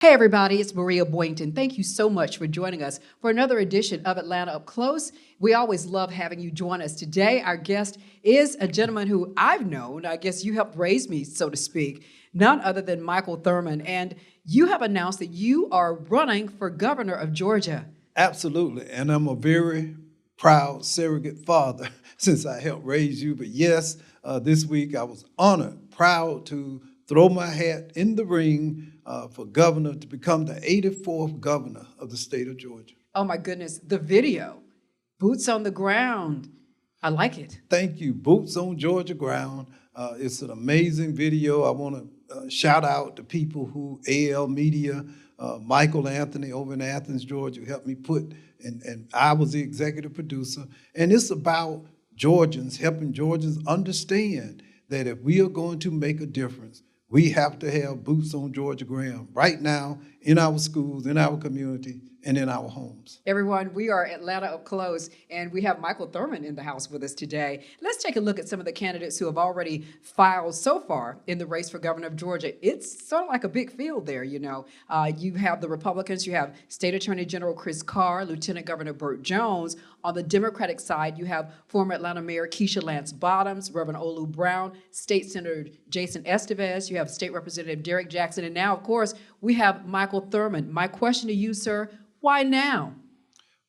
Hey everybody, it's Maria Boynton. Thank you so much for joining us for another edition of Atlanta Up Close. We always love having you join us. Today, our guest is a gentleman who I've known. I guess you helped raise me, so to speak, none other than Michael Thurmond. And you have announced that you are running for governor of Georgia. Absolutely, and I'm a very proud surrogate father since I helped raise you. But yes, this week I was honored, proud to throw my hat in the ring for governor to become the 84th governor of the state of Georgia. Oh my goodness, the video, boots on the ground. I like it. Thank you. Boots on Georgia ground. It's an amazing video. I want to shout out to people who, AL Media, Michael Anthony over in Athens, Georgia, who helped me put, and I was the executive producer. And it's about Georgians, helping Georgians understand that if we are going to make a difference, we have to have boots on Georgia ground right now in our schools, in our community, and in our homes. Everyone, we are Atlanta Up Close, and we have Michael Thurmond in the house with us today. Let's take a look at some of the candidates who have already filed so far in the race for governor of Georgia. It's sort of like a big field there, you know. You have the Republicans, you have State Attorney General Chris Carr, Lieutenant Governor Burt Jones. On the Democratic side, you have former Atlanta Mayor Keisha Lance Bottoms, Reverend Olu Brown, State Senator Jason Estevez, you have State Representative Derek Jackson, and now, of course, we have Michael Thurmond. My question to you, sir, why now?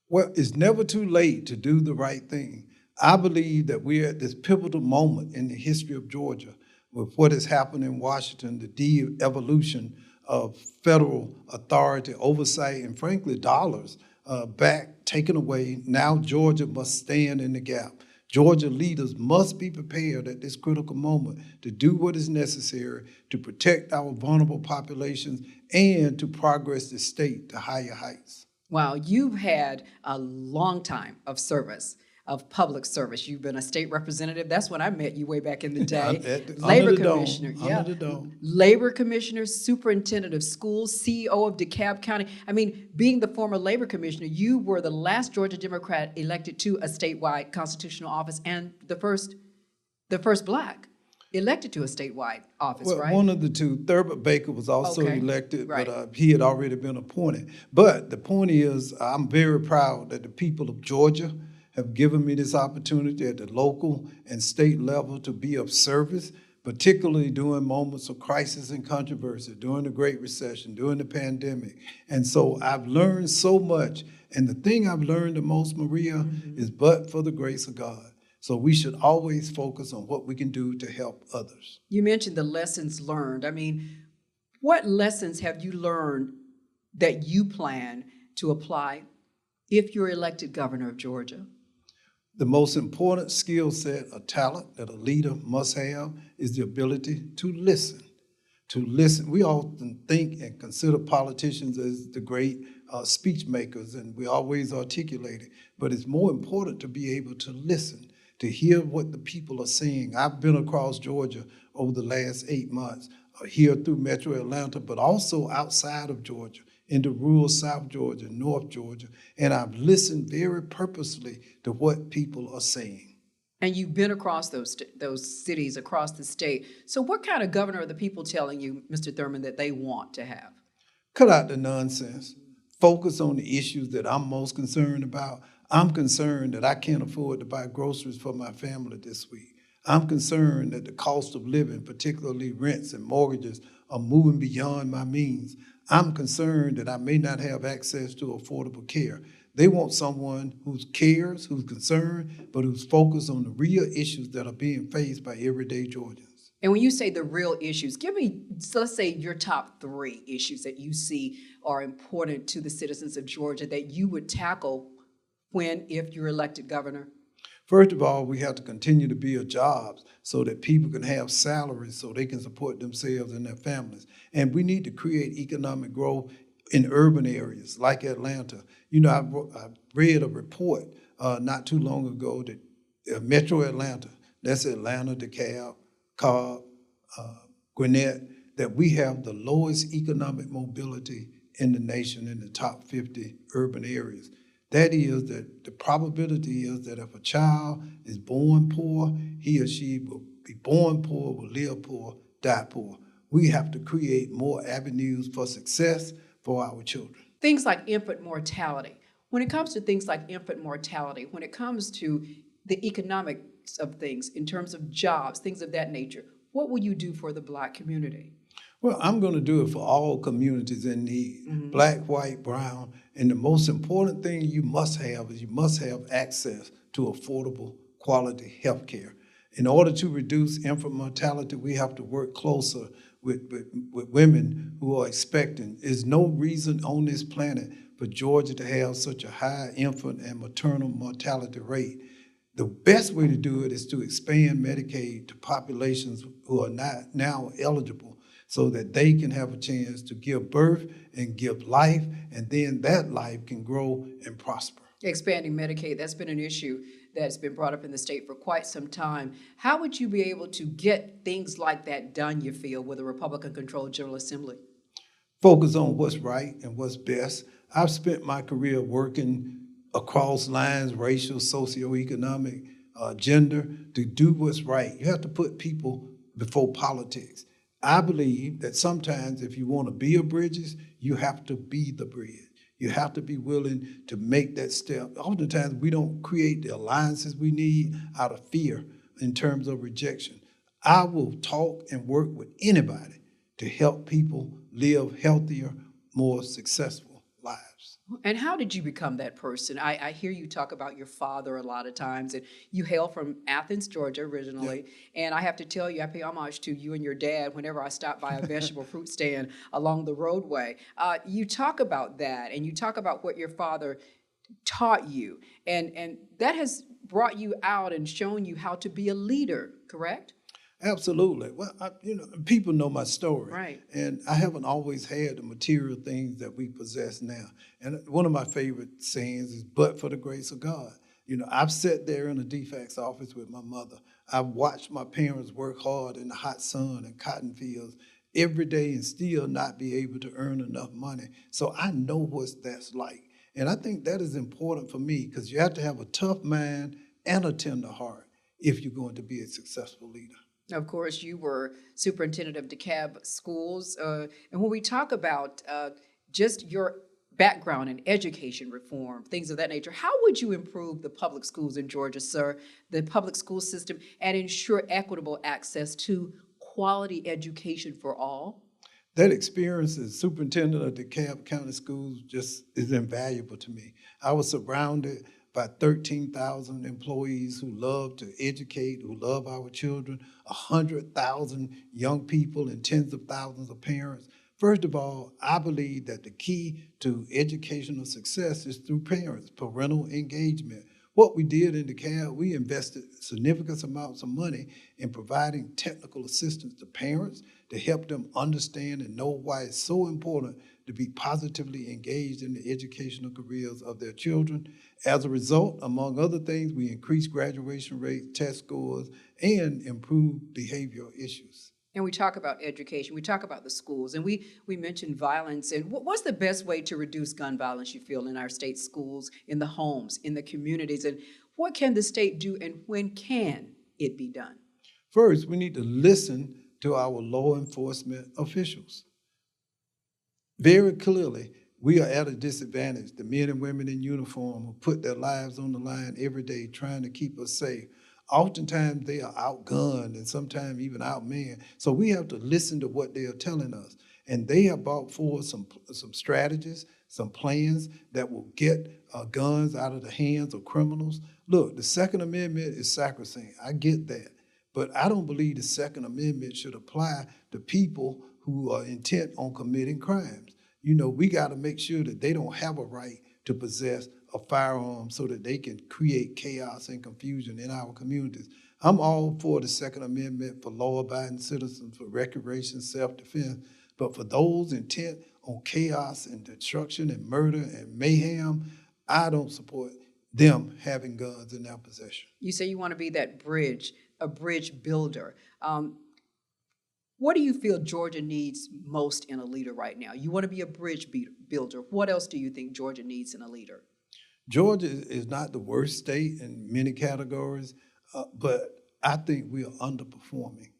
Well, it's never too late to do the right thing. I believe that we're at this pivotal moment in the history of Georgia with what has happened in Washington, the de-evolution of federal authority, oversight, and frankly, dollars back, taken away. Now Georgia must stand in the gap. Georgia leaders must be prepared at this critical moment to do what is necessary to protect our vulnerable populations and to progress the state to higher heights. Wow, you've had a long time of service, of public service. You've been a state representative. That's when I met you way back in the day. Labor commissioner, labor commissioner, superintendent of schools, CEO of DeKalb County. I mean, being the former labor commissioner, you were the last Georgia Democrat elected to a statewide constitutional office and the first Black elected to a statewide office, well, right? One of the two. Thurmond Baker was also elected, right. But he had already been appointed. But the point is, I'm very proud that the people of Georgia have given me this opportunity at the local and state level to be of service, particularly during moments of crisis and controversy, during the Great Recession, during the pandemic. And so I've learned so much. And the thing I've learned the most, Maria, is but for the grace of God. So we should always focus on what we can do to help others. You mentioned the lessons learned. I mean, what lessons have you learned that you plan to apply if you're elected governor of Georgia? The most important skill set or talent that a leader must have is the ability to listen. To listen. We often think and consider politicians as the great speech makers, and we always articulate it. But it's more important to be able to listen, to hear what the people are saying. I've been across Georgia over the last 8 months, here through Metro Atlanta, but also outside of Georgia, into rural South Georgia, North Georgia, and I've listened very purposely to what people are saying. And you've been across those cities, across the state. So what kind of governor are the people telling you, Mr. Thurmond, that they want to have? Cut out the nonsense. Focus on the issues that I'm most concerned about. I'm concerned that I can't afford to buy groceries for my family this week. I'm concerned that the cost of living, particularly rents and mortgages, are moving beyond my means. I'm concerned that I may not have access to affordable care. They want someone who cares, who's concerned, but who's focused on the real issues that are being faced by everyday Georgians. And when you say the real issues, give me, so let's say, your top 3 issues that you see are important to the citizens of Georgia that you would tackle if you're elected governor. First of all, we have to continue to build jobs so that people can have salaries so they can support themselves and their families. And we need to create economic growth in urban areas like Atlanta. You know, I read a report not too long ago that Metro Atlanta, that's Atlanta, DeKalb, Cobb, Gwinnett, that we have the lowest economic mobility in the nation in the top 50 urban areas. That is that the probability is that if a child is born poor, he or she will be born poor, will live poor, die poor. we have to create more avenues for success for our children. Things like infant mortality. When it comes to things like infant mortality, when it comes to the economics of things, in terms of jobs, things of that nature, what will you do for the Black community? Well, I'm going to do it for all communities in need, Black, white, brown. And the most important thing you must have is you must have access to affordable, quality health care. In order to reduce infant mortality, we have to work closer with women who are expecting. There's no reason on this planet for Georgia to have such a high infant and maternal mortality rate. The best way to do it is to expand Medicaid to populations who are not now eligible, so that they can have a chance to give birth and give life, and then that life can grow and prosper. Expanding Medicaid, that's been an issue that's been brought up in the state for quite some time. How would you be able to get things like that done, you feel, with a Republican-controlled General Assembly? Focus on what's right and what's best. I've spent my career working across lines, racial, socioeconomic, gender, to do what's right. You have to put people before politics. I believe that sometimes if you want to build bridges, you have to be the bridge. You have to be willing to make that step. Oftentimes, we don't create the alliances we need out of fear in terms of rejection. I will talk and work with anybody to help people live healthier, more successful lives. And how did you become that person? I hear you talk about your father a lot of times, and you hail from Athens, Georgia originally. Yeah. And I have to tell you, I pay homage to you and your dad whenever I stop by a vegetable fruit stand along the roadway. You talk about that, and you talk about what your father taught you, and that has brought you out and shown you how to be a leader, correct? Absolutely. Well, people know my story. Right. And I haven't always had the material things that we possess now. And one of my favorite sayings is, but for the grace of God. I've sat there in a DFACS office with my mother. I've watched my parents work hard in the hot sun and cotton fields every day and still not be able to earn enough money. So I know what that's like. And I think that is important for me, because you have to have a tough mind and a tender heart if you're going to be a successful leader. Of course, you were superintendent of DeKalb schools. And when we talk about just your background in education reform, things of that nature, how would you improve the public schools in Georgia, sir, the public school system, and ensure equitable access to quality education for all? That experience as superintendent of DeKalb County Schools just is invaluable to me. I was surrounded by 13,000 employees who love to educate, who love our children, 100,000 young people, and tens of thousands of parents. First of all, I believe that the key to educational success is through parents, parental engagement. What we did in DeKalb, we invested significant amounts of money in providing technical assistance to parents to help them understand and know why it's so important to be positively engaged in the educational careers of their children. As a result, among other things, we increased graduation rates, test scores, and improved behavioral issues. And we talk about education, we talk about the schools, and we mentioned violence. And what's the best way to reduce gun violence, you feel, in our state schools, in the homes, in the communities? And what can the state do, and when can it be done? First, we need to listen to our law enforcement officials. Very clearly, we are at a disadvantage. The men and women in uniform who put their lives on the line every day trying to keep us safe. Oftentimes they are outgunned and sometimes even outmanned. So we have to listen to what they are telling us. And they have brought forward some strategies, some plans that will get guns out of the hands of criminals. Look, the Second Amendment is sacrosanct. I get that. But I don't believe the Second Amendment should apply to people who are intent on committing crimes. We got to make sure that they don't have a right to possess a firearm so that they can create chaos and confusion in our communities. I'm all for the Second Amendment for law-abiding citizens, for recreation, self-defense, but for those intent on chaos and destruction and murder and mayhem, I don't support them having guns in their possession. You say you want to be that bridge, a bridge builder. What do you feel Georgia needs most in a leader right now? You want to be a bridge builder. What else do you think Georgia needs in a leader? Georgia is not the worst state in many categories, but I think we are underperforming.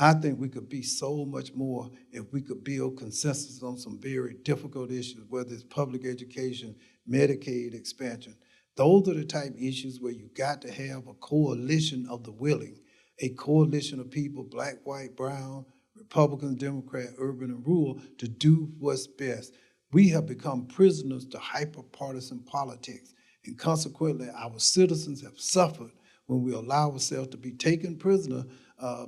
I think we could be so much more if we could build consensus on some very difficult issues, whether it's public education, Medicaid expansion. Those are the type of issues where you got to have a coalition of the willing, a coalition of people, black, white, brown, Republicans, Democrat, urban, and rural, to do what's best. We have become prisoners to hyper-partisan politics, and consequently, our citizens have suffered when we allow ourselves to be taken prisoner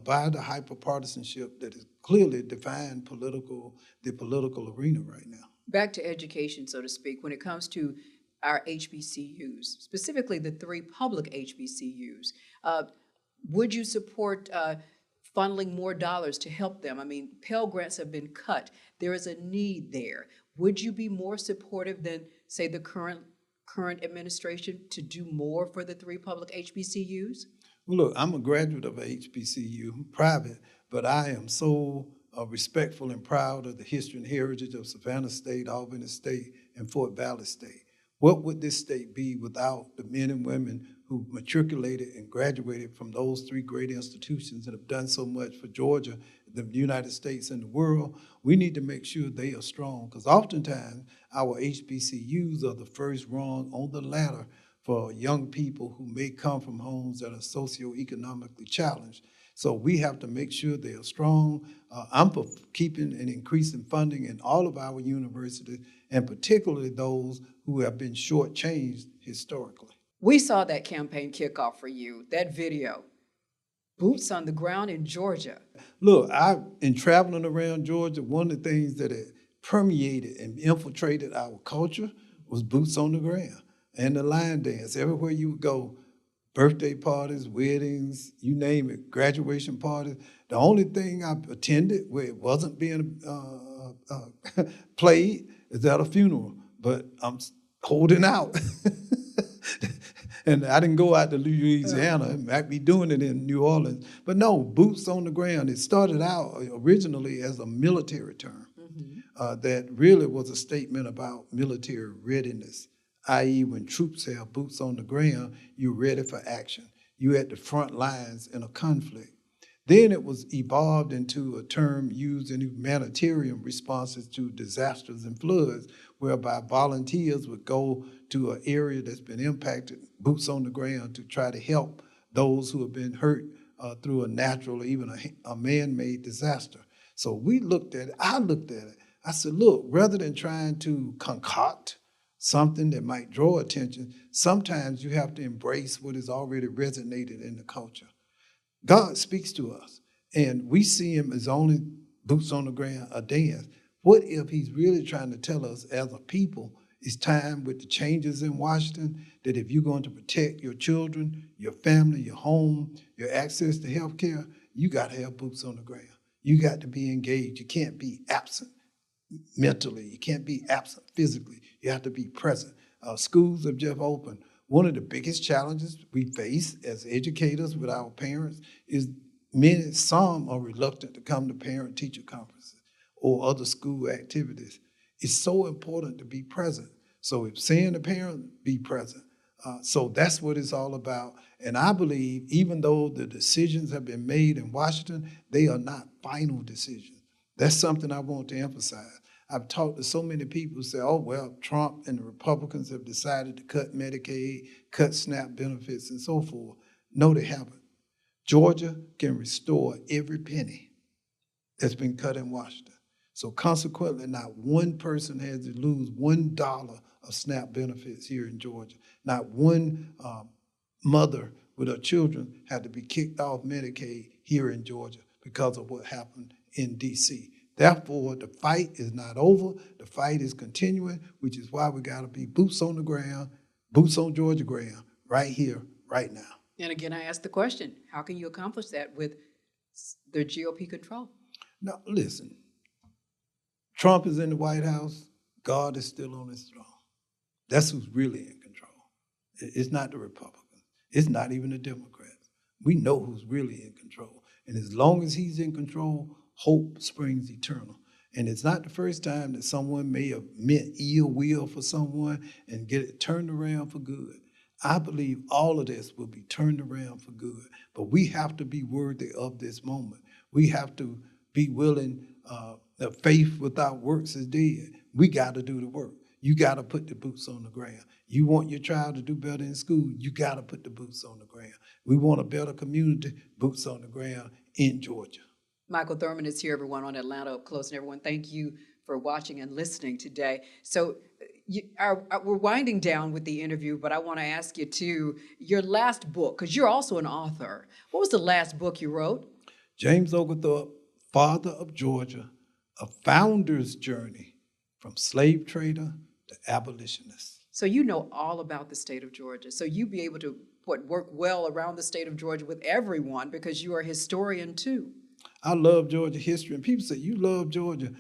by the hyper-partisanship that is clearly defined the political arena right now. Back to education, so to speak, when it comes to our HBCUs, specifically the 3 public HBCUs, would you support funneling more dollars to help them? I mean, Pell Grants have been cut. There is a need there. Would you be more supportive than, say, the current administration to do more for the 3 public HBCUs? Well, look, I'm a graduate of a HBCU, private, but I am so respectful and proud of the history and heritage of Savannah State, Albany State, and Fort Valley State. What would this state be without the men and women who matriculated and graduated from those 3 great institutions and have done so much for Georgia, the United States, and the world? We need to make sure they are strong, because oftentimes our HBCUs are the first rung on the ladder for young people who may come from homes that are socioeconomically challenged. So we have to make sure they are strong. I'm for keeping and increasing funding in all of our universities, and particularly those who have been shortchanged historically. We saw that campaign kickoff for you, that video, boots on the ground in Georgia. Look, in traveling around Georgia, one of the things that had permeated and infiltrated our culture was boots on the ground and the line dance. Everywhere you would go, birthday parties, weddings, you name it, graduation parties. The only thing I attended where it wasn't being played is at a funeral, but I'm holding out. And I didn't go out to Louisiana. I might be doing it in New Orleans. But no, boots on the ground. It started out originally as a military term that really was a statement about military readiness, i.e. when troops have boots on the ground, you're ready for action. You're at the front lines in a conflict. Then it was evolved into a term used in humanitarian responses to disasters and floods, whereby volunteers would go to an area that's been impacted, boots on the ground, to try to help those who have been hurt through a natural or even a man-made disaster. So we looked at it, I looked at it, I said, look, rather than trying to concoct something that might draw attention, sometimes you have to embrace what has already resonated in the culture. God speaks to us, and we see him as only boots on the ground, a dance. What if he's really trying to tell us as a people, it's time with the changes in Washington, that if you're going to protect your children, your family, your home, your access to health care, you got to have boots on the ground. You got to be engaged. You can't be absent mentally. You can't be absent physically. You have to be present. Schools have just opened. One of the biggest challenges we face as educators with our parents is some are reluctant to come to parent-teacher conferences or other school activities. It's so important to be present. So if seeing the parent, be present. So that's what it's all about. And I believe even though the decisions have been made in Washington, they are not final decisions. That's something I want to emphasize. I've talked to so many people who say, oh, well, Trump and the Republicans have decided to cut Medicaid, cut SNAP benefits, and so forth. No, they haven't. Georgia can restore every penny that's been cut in Washington. So consequently, not one person has to lose $1 of SNAP benefits here in Georgia. Not one mother with her children had to be kicked off Medicaid here in Georgia because of what happened in D.C. Therefore, the fight is not over. The fight is continuing, which is why we got to be boots on the ground, boots on Georgia ground, right here, right now. And again, I asked the question, how can you accomplish that with the GOP control? Now, listen, Trump is in the White House. God is still on his throne. That's who's really in control. It's not the Republicans. It's not even the Democrats. We know who's really in control. And as long as he's in control, hope springs eternal. And it's not the first time that someone may have meant ill will for someone and get it turned around for good. I believe all of this will be turned around for good. But we have to be worthy of this moment. We have to be willing. Faith without works is dead. We got to do the work. You got to put the boots on the ground. You want your child to do better in school, you got to put the boots on the ground. We want a better community, boots on the ground in Georgia. Michael Thurmond is here, everyone, on Atlanta Up Close. And everyone, thank you for watching and listening today. So we're winding down with the interview, but I want to ask you, too, your last book, because you're also an author. What was the last book you wrote? James Oglethorpe, Father of Georgia, A Founder's Journey from Slave Trader to Abolitionist. So you know all about the state of Georgia. So you be able to work well around the state of Georgia with everyone because you are a historian, too. I love Georgia history. And people say, you love Georgia.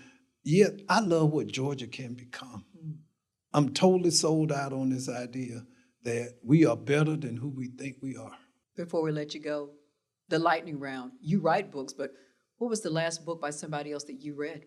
Yeah, I love what Georgia can become. I'm totally sold out on this idea that we are better than who we think we are. Before we let you go, the lightning round. You write books, but what was the last book by somebody else that you read?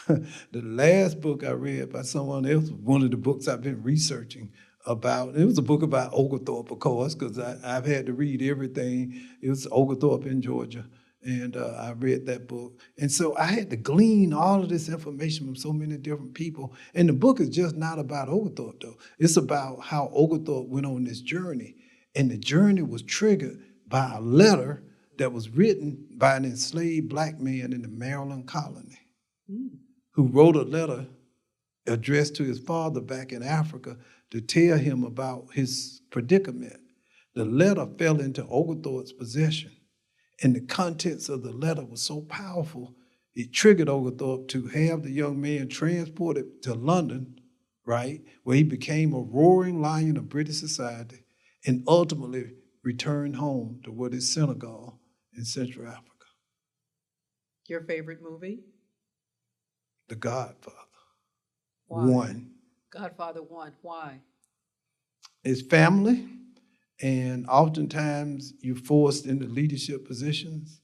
The last book I read by someone else was one of the books I've been researching about. It was a book about Oglethorpe, of course, because I've had to read everything. It was Oglethorpe in Georgia, and I read that book. And so I had to glean all of this information from so many different people. And the book is just not about Oglethorpe, though. It's about how Oglethorpe went on this journey. And the journey was triggered by a letter that was written by an enslaved black man in the Maryland colony who wrote a letter addressed to his father back in Africa to tell him about his predicament. The letter fell into Oglethorpe's possession, and the contents of the letter was so powerful, it triggered Oglethorpe to have the young man transported to London, right, where he became a roaring lion of British society and ultimately returned home to what is Senegal in Central Africa. Your favorite movie? The Godfather. Why? 1. Godfather 1. Why? It's family, and oftentimes you're forced into leadership positions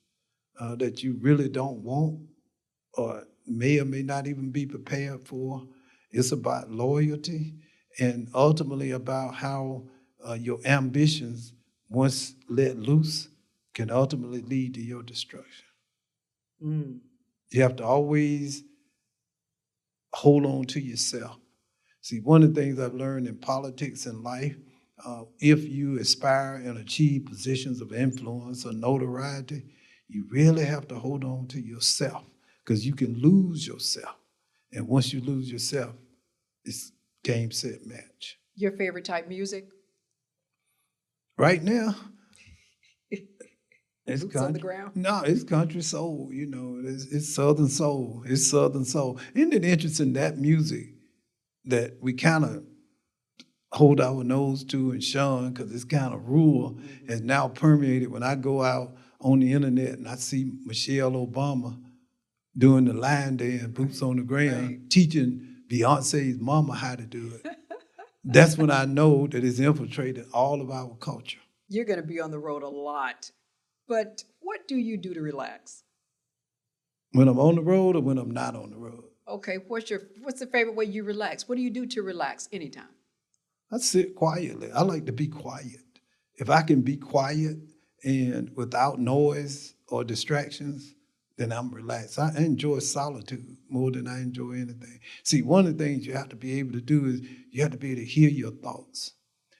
that you really don't want or may not even be prepared for. It's about loyalty and ultimately about how your ambitions, once let loose, can ultimately lead to your destruction. You have to always hold on to yourself. See, one of the things I've learned in politics and life, if you aspire and achieve positions of influence or notoriety, you really have to hold on to yourself because you can lose yourself. And once you lose yourself, it's game, set, match. Your favorite type music? Right now, it's Boots country. on the ground? No, it's country soul. You know, it's Southern soul. It's Southern soul. Isn't it interesting that music that we kind of hold our nose to and shun because it's kind of rural has now permeated. When I go out on the internet and I see Michelle Obama doing the line dance, boots on the ground, teaching Beyonce's mama how to do it, that's when I know that it's infiltrated all of our culture. You're going to be on the road a lot. But what do you do to relax? When I'm on the road or when I'm not on the road? Okay, what's the favorite way you relax? What do you do to relax anytime? I sit quietly. I like to be quiet. If I can be quiet and without noise or distractions, then I'm relaxed. I enjoy solitude more than I enjoy anything. See, one of the things you have to be able to do is you have to be able to hear your thoughts.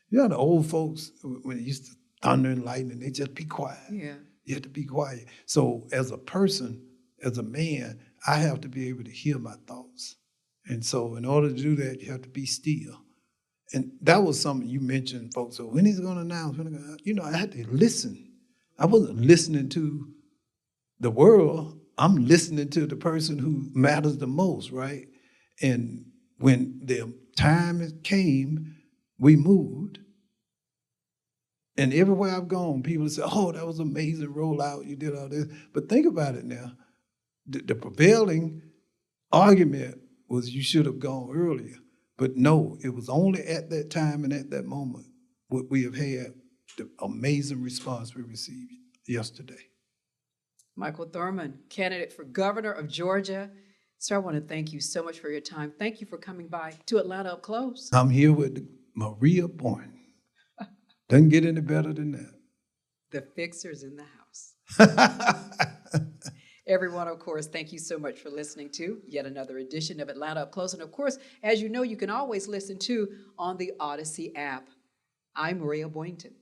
You know, the old folks, when it used to thunder and lightning, they just be quiet. Yeah. You have to be quiet. So as a person, as a man, I have to be able to hear my thoughts. And so in order to do that, you have to be still. And that was something you mentioned, folks. So when he's going to announce, you know, I had to listen. I wasn't listening to the world. I'm listening to the person who matters the most, right? And when the time came, we moved. And everywhere I've gone, people say, oh, that was an amazing rollout. You did all this. But think about it now. The prevailing argument was you should have gone earlier. But no, it was only at that time and at that moment what we have had the amazing response we received yesterday. Michael Thurmond, candidate for governor of Georgia. Sir, I want to thank you so much for your time. Thank you for coming by to Atlanta Up Close. I'm here with Maria Boynton. Doesn't get any better than that. The fixer's in the house. Everyone, of course, thank you so much for listening to yet another edition of Atlanta Up Close. And of course, as you know, you can always listen to on the Odyssey app. I'm Maria Boynton.